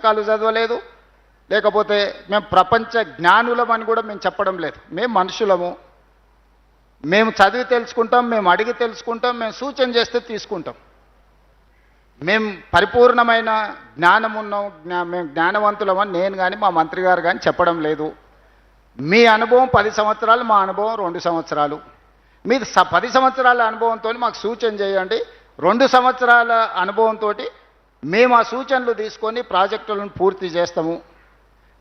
పుస్తకాలు చదవలేదు, లేకపోతే మేము ప్రపంచ జ్ఞానులమని కూడా మేము చెప్పడం లేదు. మేము మనుషులము, మేము చదివి తెలుసుకుంటాం, మేము అడిగి తెలుసుకుంటాం, మేము సూచన చేస్తే తీసుకుంటాం. మేము పరిపూర్ణమైన జ్ఞానం ఉన్నాం, మేము జ్ఞానవంతులమని నేను కానీ మా మంత్రి గారు కానీ చెప్పడం లేదు. మీ అనుభవం 10 సంవత్సరాలు, మా అనుభవం 2 సంవత్సరాలు. మీరు 10 సంవత్సరాల అనుభవంతో మాకు సూచన చేయండి. 2 సంవత్సరాల అనుభవంతో మేము ఆ సూచనలు తీసుకొని ప్రాజెక్టులను పూర్తి చేస్తాము.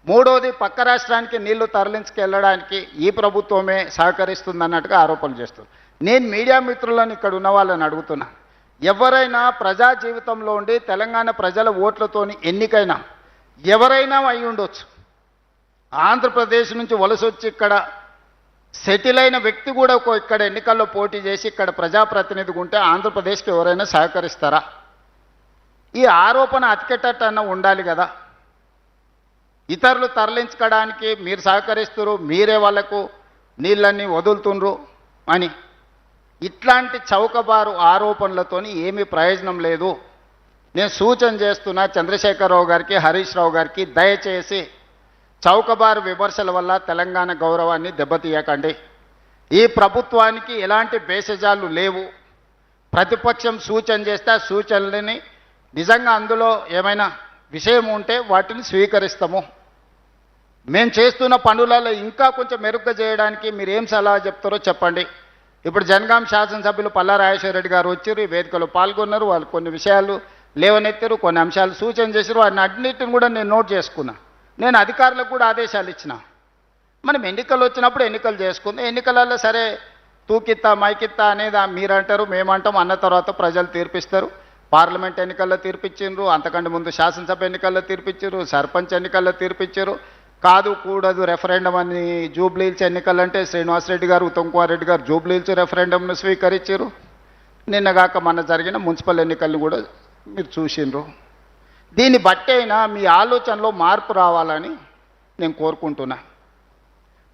మూడోది, పక్క రాష్ట్రానికి నీళ్లు తరలించుకెళ్ళడానికి ఈ ప్రభుత్వమే సహకరిస్తుందన్నట్టుగా ఆరోపణలు చేస్తుంది. నేను మీడియా మిత్రులను ఇక్కడ ఉన్న వాళ్ళని అడుగుతున్నా, ఎవరైనా ప్రజా జీవితంలో ఉండి తెలంగాణ ప్రజల ఓట్లతోని ఎన్నికైనా ఎవరైనా అయి ఉండొచ్చు. ఆంధ్రప్రదేశ్ నుంచి వలస వచ్చి ఇక్కడ సెటిల్ అయిన వ్యక్తి కూడా ఇక్కడ ఎన్నికల్లో పోటీ చేసి ఇక్కడ ప్రజాప్రతినిధిగా ఉంటే ఆంధ్రప్రదేశ్కి ఎవరైనా సహకరిస్తారా? ఈ ఆరోపణ అతికెట్టన్నా ఉండాలి కదా. ఇతరులు తరలించుకోవడానికి మీరు సహకరిస్తున్నారు, మీరే వాళ్లకు నీళ్ళన్నీ వదులుతుండ్రు అని ఇట్లాంటి చౌకబారు ఆరోపణలతోని ఏమీ ప్రయోజనం లేదు. నేను సూచన చేస్తున్నా చంద్రశేఖరరావు గారికి, హరీష్ రావు గారికి, దయచేసి చౌకబారు విమర్శల వల్ల తెలంగాణ గౌరవాన్ని దెబ్బతీయకండి. ఈ ప్రభుత్వానికి ఎలాంటి భేషజాలు లేవు. ప్రతిపక్షం సూచన చేస్తే ఆ సూచనలని నిజంగా అందులో ఏమైనా విషయం ఉంటే వాటిని స్వీకరిస్తాము. మేము చేస్తున్న పనులలో ఇంకా కొంచెం మెరుగ్గా చేయడానికి మీరు ఏం సలహా చెప్తారో చెప్పండి. ఇప్పుడు జనగాం శాసనసభ్యులు పల్లా రాజేశ్వర రెడ్డి గారు వచ్చారు, ఈ వేదికలో పాల్గొన్నారు. వాళ్ళు కొన్ని విషయాలు లేవనెత్తారు, కొన్ని అంశాలు సూచన చేశారు. వాటిని అన్నింటిని కూడా నేను నోట్ చేసుకున్నా. నేను అధికారులకు కూడా ఆదేశాలు ఇచ్చిన. మనం ఎన్నికలు వచ్చినప్పుడు ఎన్నికలు చేసుకుందాం. ఎన్నికలలో సరే తూకిత్తా మైకిత్తా అనేది మీరంటారు, మేమంటాం, అన్న తర్వాత ప్రజలు తీర్పిస్తారు. పార్లమెంట్ ఎన్నికల్లో తీర్పిచ్చిండ్రు, అంతకంటే ముందు శాసనసభ ఎన్నికల్లో తీర్పిచ్చారు, సర్పంచ్ ఎన్నికల్లో తీర్పిచ్చారు. కాదు కూడదు రెఫరెండం అని జూబ్లీహిల్స్ ఎన్నికలంటే శ్రీనివాసరెడ్డి గారు, ఉత్తమ్ కుమార్ రెడ్డి గారు జూబ్లీహిల్స్ రెఫరెండంను స్వీకరించారు. నిన్నగాక మన జరిగిన మున్సిపల్ ఎన్నికలను కూడా మీరు చూసిండ్రు. దీన్ని బట్టైనా మీ ఆలోచనలో మార్పు రావాలని నేను కోరుకుంటున్నా.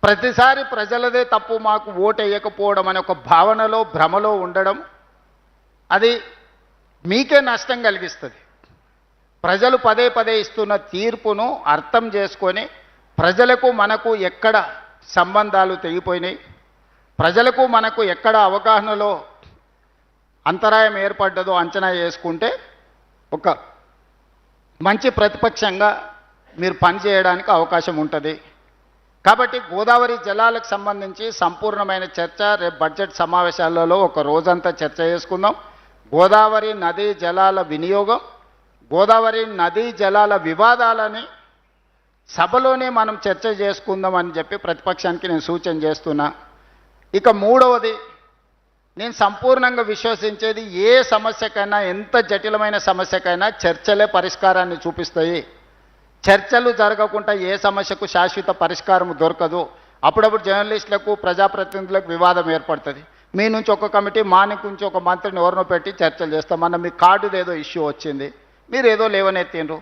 ప్రతిసారి ప్రజలదే తప్పు, మాకు ఓటు వేయకపోవడం అనే ఒక భావనలో భ్రమలో ఉండడం అది మీకే నష్టం కలిగిస్తుంది. ప్రజలు పదే పదే ఇస్తున్న తీర్పును అర్థం చేసుకొని ప్రజలకు మనకు ఎక్కడ సంబంధాలు తెగిపోయినాయి, ప్రజలకు మనకు ఎక్కడ అవగాహనలో అంతరాయం ఏర్పడ్డదో అంచనా వేసుకుంటే ఒక మంచి ప్రతిపక్షంగా మీరు పనిచేయడానికి అవకాశం ఉంటుంది. కాబట్టి గోదావరి జలాలకు సంబంధించి సంపూర్ణమైన చర్చ రేపు బడ్జెట్ సమావేశాలలో ఒక రోజంతా చర్చ చేసుకుందాం. గోదావరి నదీ జలాల వినియోగం, గోదావరి నదీ జలాల వివాదాలని సభలోనే మనం చర్చ చేసుకుందామని చెప్పి ప్రతిపక్షానికి నేను సూచన చేస్తున్నా. ఇక మూడవది, నేను సంపూర్ణంగా విశ్వసించేది ఏ సమస్యకైనా, ఎంత జటిలమైన సమస్యకైనా చర్చలే పరిష్కారాన్ని చూపిస్తాయి. చర్చలు జరగకుండా ఏ సమస్యకు శాశ్వత పరిష్కారం దొరకదు. అప్పుడప్పుడు జర్నలిస్టులకు, ప్రజాప్రతినిధులకు వివాదం ఏర్పడుతుంది. మీ నుంచి ఒక కమిటీ, మా నుంచి ఒక మంత్రిని ఎవరినో పెట్టి చర్చలు చేస్తామన్న మీ కార్డుది ఏదో ఇష్యూ వచ్చింది, మీరు ఏదో లేవనెత్తిండ్రు.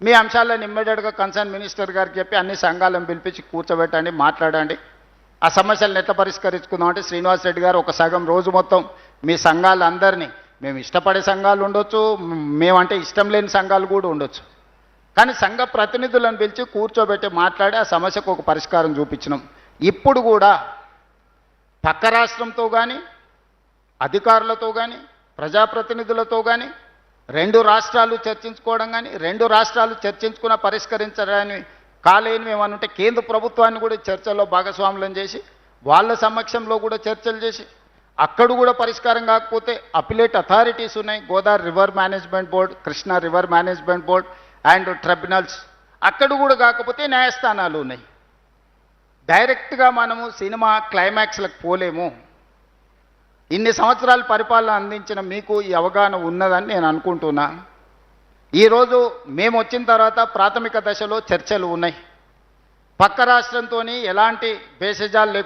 మీ అంశాలను ఇమ్మీడియట్గా కన్సర్న్ మినిస్టర్ గారికి చెప్పి అన్ని సంఘాలను పిలిపించి కూర్చోబెట్టండి, మాట్లాడండి. ఆ సమస్యలను ఎట్లా పరిష్కరించుకుందామంటే శ్రీనివాసరెడ్డి గారు ఒక సగం రోజు మొత్తం మీ సంఘాలందరినీ, మేము ఇష్టపడే సంఘాలు ఉండొచ్చు, మేమంటే ఇష్టం లేని సంఘాలు కూడా ఉండొచ్చు, కానీ సంఘ ప్రతినిధులను పిలిచి కూర్చోబెట్టి మాట్లాడి ఆ సమస్యకు ఒక పరిష్కారం చూపించినాం. ఇప్పుడు కూడా పక్క రాష్ట్రంతో కానీ, అధికారులతో కానీ, ప్రజాప్రతినిధులతో కానీ 2 రాష్ట్రాలు చర్చించుకోవడం కానీ, 2 రాష్ట్రాలు చర్చించుకున్న పరిష్కరించడానికి కాలేని ఏమనుంటే కేంద్ర ప్రభుత్వాన్ని కూడా చర్చల్లో భాగస్వాములను చేసి వాళ్ళ సమక్షంలో కూడా చర్చలు చేసి అక్కడ కూడా పరిష్కారం కాకపోతే అపిలేట్ అథారిటీస్ ఉన్నాయి, Godavari river management board, Krishna river management board and tribunals. అక్కడ కూడా కాకపోతే న్యాయస్థానాలు ఉన్నాయి. డైరెక్ట్గా మనము సినిమా క్లైమాక్స్లకు పోలేము. ఇన్ని సంవత్సరాల పరిపాలన అందించిన మీకు ఈ అవగాహన ఉన్నదని నేను అనుకుంటున్నా. ఈరోజు మేము వచ్చిన తర్వాత ప్రాథమిక దశలో చర్చలు ఉన్నాయి. పక్క రాష్ట్రంతో ఎలాంటి భేషజాలు లేకుండా